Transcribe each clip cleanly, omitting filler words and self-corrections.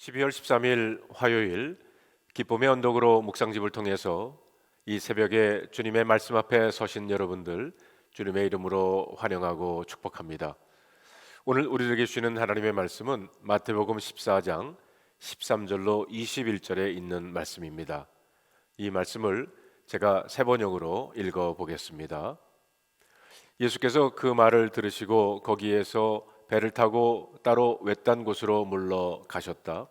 12월 13일 화요일 기쁨의 언덕으로 묵상집을 통해서 이 새벽에 주님의 말씀 앞에 서신 여러분들 주님의 이름으로 환영하고 축복합니다. 오늘 우리에게 주시는 하나님의 말씀은 마태복음 14장 13절로 21절에 있는 말씀입니다. 이 말씀을 제가 세 번역으로 읽어 보겠습니다. 예수께서 그 말을 들으시고 거기에서 배를 타고 따로 외딴 곳으로 물러가셨다.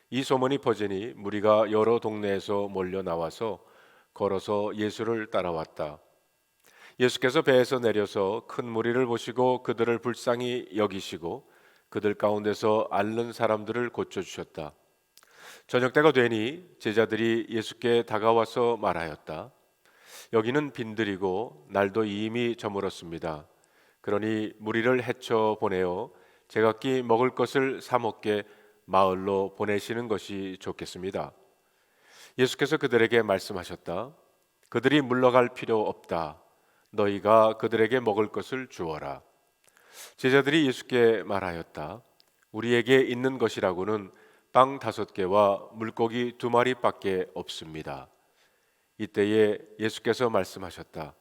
이 소문이 퍼지니 무리가 여러 동네에서 몰려 나와서 걸어서 예수를 따라왔다. 예수께서 배에서 내려서 큰 무리를 보시고 그들을 불쌍히 여기시고 그들 가운데서 앓는 사람들을 고쳐주셨다. 저녁 때가 되니 제자들이 예수께 다가와서 말하였다. 여기는 빈들이고 날도 이미 저물었습니다. 그러니 무리를 헤쳐 보내어 제각기 먹을 것을 사 먹게 마을로 보내시는 것이 좋겠습니다. 예수께서 그들에게 말씀하셨다. 그들이 물러갈 필요 없다. 너희가 그들에게 먹을 것을 주어라. 제자들이 예수께 말하였다. 우리에게 있는 것이라고는 빵 5개와 물고기 2마리밖에 없습니다. 이때에 예수께서 말씀하셨다.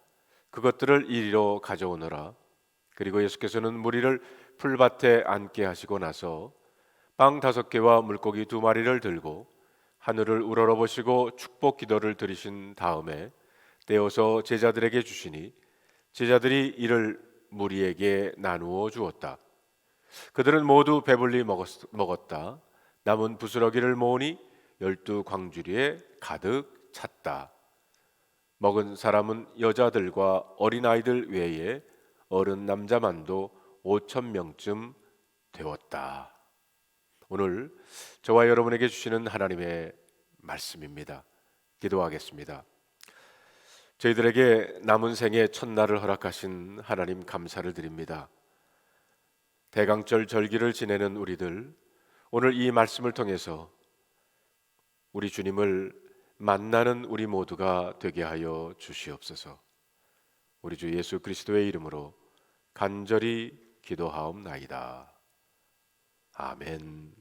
그것들을 이리로 가져오너라. 그리고 예수께서는 무리를 풀밭에 앉게 하시고 나서 빵 5개와 물고기 2마리를 들고 하늘을 우러러보시고 축복 기도를 드리신 다음에 떼어서 제자들에게 주시니 제자들이 이를 무리에게 나누어 주었다. 그들은 모두 배불리 먹었다. 남은 부스러기를 모으니 12광주리에 가득 찼다. 먹은 사람은 여자들과 어린아이들 외에 어른 남자만도 5,000명쯤 되었다. 오늘 저와 여러분에게 주시는 하나님의 말씀입니다. 기도하겠습니다. 저희들에게 남은 생의 첫날을 허락하신 하나님 감사를 드립니다. 대강절 절기를 지내는 우리들, 오늘 이 말씀을 통해서 우리 주님을 만나는 우리 모두가 되게 하여 주시옵소서. 우리 주 예수 그리스도의 이름으로 간절히 기도하옵나이다. 아멘.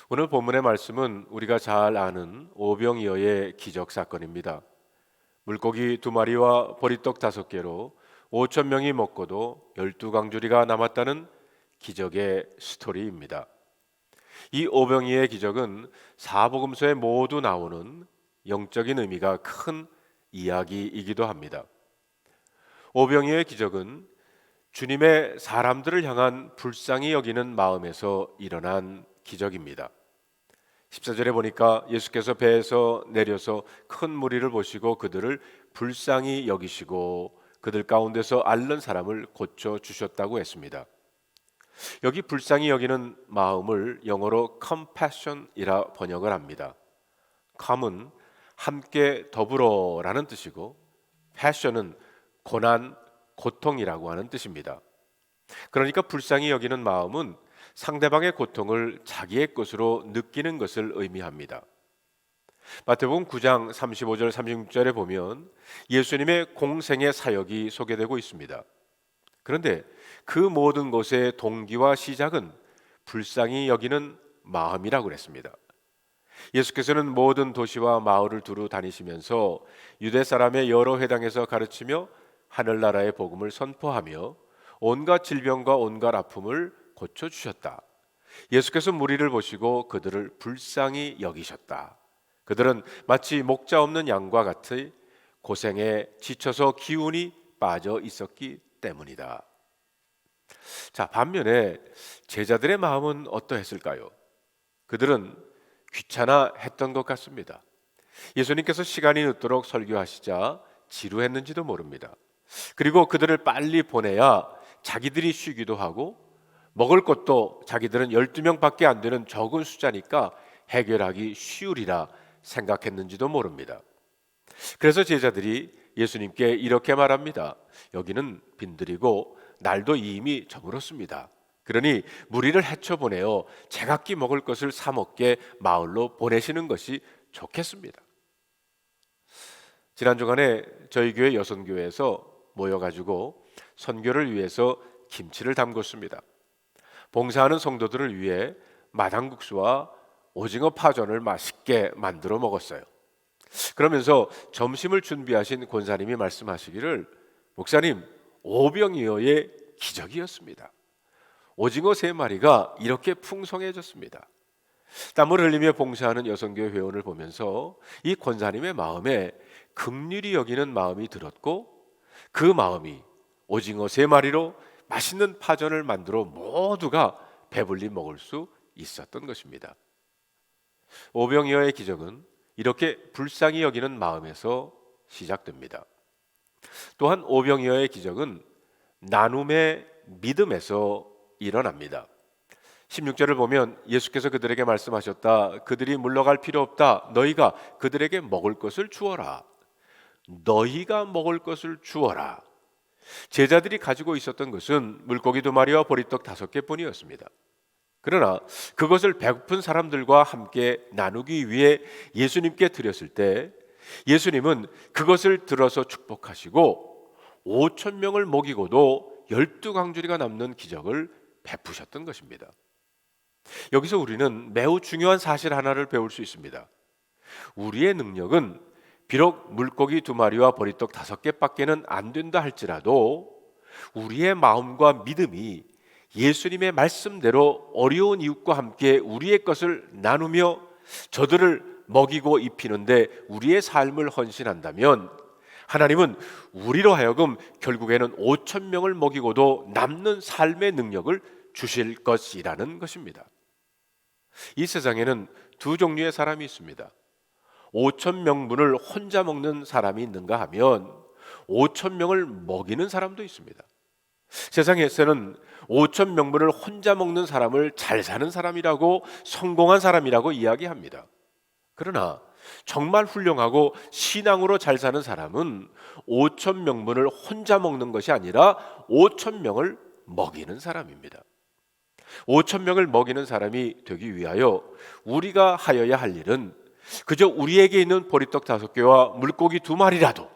오늘 본문의 말씀은 우리가 잘 아는 오병이어의 기적 사건입니다. 물고기 2마리와 보리떡 5개로 5,000명이 먹고도 12광주리가 남았다는 기적의 스토리입니다. 이 오병이어의 기적은 사복음서에 모두 나오는 영적인 의미가 큰 이야기이기도 합니다. 오병이어의 기적은 주님의 사람들을 향한 불쌍히 여기는 마음에서 일어난 기적입니다. 14절에 보니까 예수께서 배에서 내려서 큰 무리를 보시고 그들을 불쌍히 여기시고 그들 가운데서 앓는 사람을 고쳐 주셨다고 했습니다. 여기 불쌍히 여기는 마음을 영어로 compassion이라 번역을 합니다. com은 함께 더불어라는 뜻이고 passion은 고난, 고통이라고 하는 뜻입니다. 그러니까 불쌍히 여기는 마음은 상대방의 고통을 자기의 것으로 느끼는 것을 의미합니다. 마태복음 9장 35절 36절에 보면 예수님의 공생의 사역이 소개되고 있습니다. 그런데 그 모든 것의 동기와 시작은 불쌍히 여기는 마음이라고 그랬습니다. 예수께서는 모든 도시와 마을을 두루 다니시면서 유대 사람의 여러 회당에서 가르치며 하늘나라의 복음을 선포하며 온갖 질병과 온갖 아픔을 고쳐주셨다. 예수께서 무리를 보시고 그들을 불쌍히 여기셨다. 그들은 마치 목자 없는 양과 같이 고생에 지쳐서 기운이 빠져 있었기 때문이다. 자, 반면에 제자들의 마음은 어떠했을까요? 그들은 귀찮아했던 것 같습니다. 예수님께서 시간이 늦도록 설교하시자 지루했는지도 모릅니다. 그리고 그들을 빨리 보내야 자기들이 쉬기도 하고 먹을 것도 자기들은 12명밖에 안 되는 적은 숫자니까 해결하기 쉬우리라 생각했는지도 모릅니다. 그래서 제자들이 예수님께 이렇게 말합니다. 여기는 빈들이고 날도 이미 저물었습니다. 그러니 무리를 헤쳐보내어 제각기 먹을 것을 사 먹게 마을로 보내시는 것이 좋겠습니다. 지난 주간에 저희 교회 여선교회에서 모여가지고 선교를 위해서 김치를 담궜습니다. 봉사하는 성도들을 위해 마당국수와 오징어 파전을 맛있게 만들어 먹었어요. 그러면서 점심을 준비하신 권사님이 말씀하시기를, 목사님, 오병이어의 기적이었습니다. 오징어 3마리가 이렇게 풍성해졌습니다. 땀을 흘리며 봉사하는 여성교회 회원을 보면서 이 권사님의 마음에 긍휼히 여기는 마음이 들었고, 그 마음이 오징어 3마리로 맛있는 파전을 만들어 모두가 배불리 먹을 수 있었던 것입니다. 오병이어의 기적은 이렇게 불쌍히 여기는 마음에서 시작됩니다. 또한 오병이어의 기적은 나눔의 믿음에서 일어납니다. 16절을 보면 예수께서 그들에게 말씀하셨다. 그들이 물러갈 필요 없다. 너희가 그들에게 먹을 것을 주어라. 너희가 먹을 것을 주어라. 제자들이 가지고 있었던 것은 물고기 2마리와 보리떡 5개뿐이었습니다. 그러나 그것을 배고픈 사람들과 함께 나누기 위해 예수님께 드렸을 때 예수님은 그것을 들어서 축복하시고 5,000명을 먹이고도 12광주리가 남는 기적을 베푸셨던 것입니다. 여기서 우리는 매우 중요한 사실 하나를 배울 수 있습니다. 우리의 능력은 비록 물고기 2마리와 보리떡 5개밖에는 안 된다 할지라도 우리의 마음과 믿음이 예수님의 말씀대로 어려운 이웃과 함께 우리의 것을 나누며 저들을 먹이고 입히는데 우리의 삶을 헌신한다면 하나님은 우리로 하여금 결국에는 5,000명을 먹이고도 남는 삶의 능력을 주실 것이라는 것입니다. 이 세상에는 2 종류의 사람이 있습니다. 5,000명분을 혼자 먹는 사람이 있는가 하면 5,000명을 먹이는 사람도 있습니다. 세상에서는 5,000명분을 혼자 먹는 사람을 잘 사는 사람이라고, 성공한 사람이라고 이야기합니다. 그러나 정말 훌륭하고 신앙으로 잘 사는 사람은 5,000명분을 혼자 먹는 것이 아니라 5,000명을 먹이는 사람입니다. 5,000명을 먹이는 사람이 되기 위하여 우리가 하여야 할 일은 그저 우리에게 있는 보리떡 5개와 물고기 2마리라도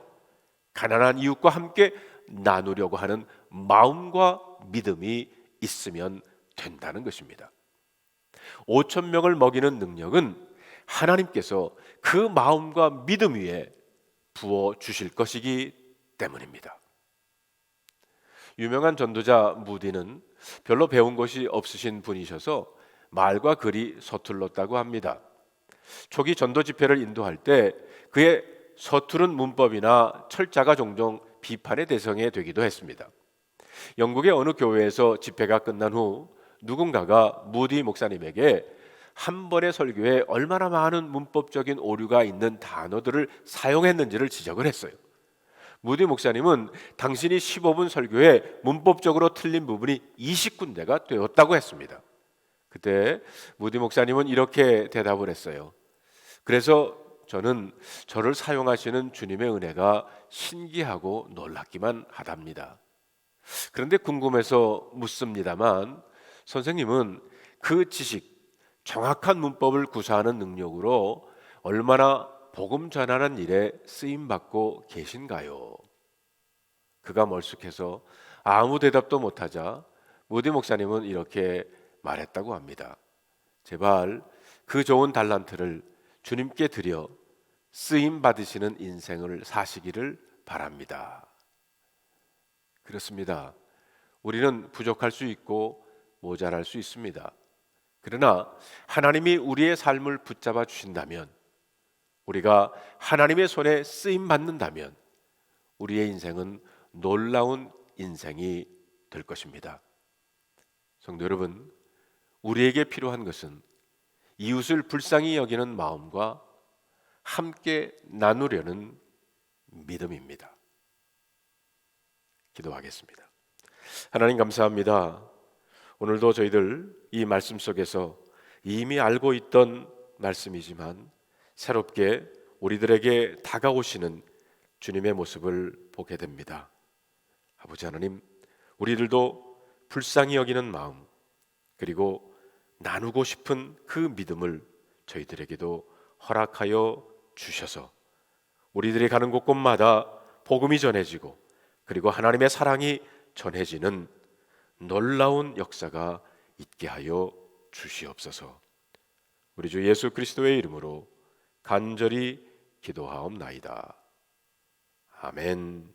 가난한 이웃과 함께 나누려고 하는 마음과 믿음이 있으면 된다는 것입니다. 5,000명을 먹이는 능력은 하나님께서 그 마음과 믿음 위에 부어 주실 것이기 때문입니다. 유명한 전도자 무디는 별로 배운 것이 없으신 분이셔서 말과 글이 서툴렀다고 합니다. 초기 전도 집회를 인도할 때 그의 서투른 문법이나 철자가 종종 비판의 대상이 되기도 했습니다. 영국의 어느 교회에서 집회가 끝난 후 누군가가 무디 목사님에게 한 번의 설교에 얼마나 많은 문법적인 오류가 있는 단어들을 사용했는지를 지적을 했어요. 무디 목사님은 당신이 15분 설교에 문법적으로 틀린 부분이 20군데가 되었다고 했습니다. 그때 무디 목사님은 이렇게 대답을 했어요. 그래서 저는 저를 사용하시는 주님의 은혜가 신기하고 놀랍기만 하답니다. 그런데 궁금해서 묻습니다만 선생님은 그 지식, 정확한 문법을 구사하는 능력으로 얼마나 복음 전하는 일에 쓰임받고 계신가요? 그가 멀쑥해서 아무 대답도 못하자 무디 목사님은 이렇게 말했다고 합니다. 제발 그 좋은 달란트를 주님께 드려 쓰임 받으시는 인생을 사시기를 바랍니다. 그렇습니다. 우리는 부족할 수 있고 모자랄 수 있습니다. 그러나 하나님이 우리의 삶을 붙잡아 주신다면, 우리가 하나님의 손에 쓰임 받는다면 우리의 인생은 놀라운 인생이 될 것입니다. 성도 여러분, 우리에게 필요한 것은 이웃을 불쌍히 여기는 마음과 함께 나누려는 믿음입니다. 기도하겠습니다. 하나님 감사합니다. 오늘도 저희들 이 말씀 속에서 이미 알고 있던 말씀이지만 새롭게 우리들에게 다가오시는 주님의 모습을 보게 됩니다. 아버지 하나님, 우리들도 불쌍히 여기는 마음, 그리고 나누고 싶은 그 믿음을 저희들에게도 허락하여 주셔서 우리들이 가는 곳곳마다 복음이 전해지고 그리고 하나님의 사랑이 전해지는 놀라운 역사가 있게 하여 주시옵소서. 우리 주 예수 그리스도의 이름으로 간절히 기도하옵나이다. 아멘.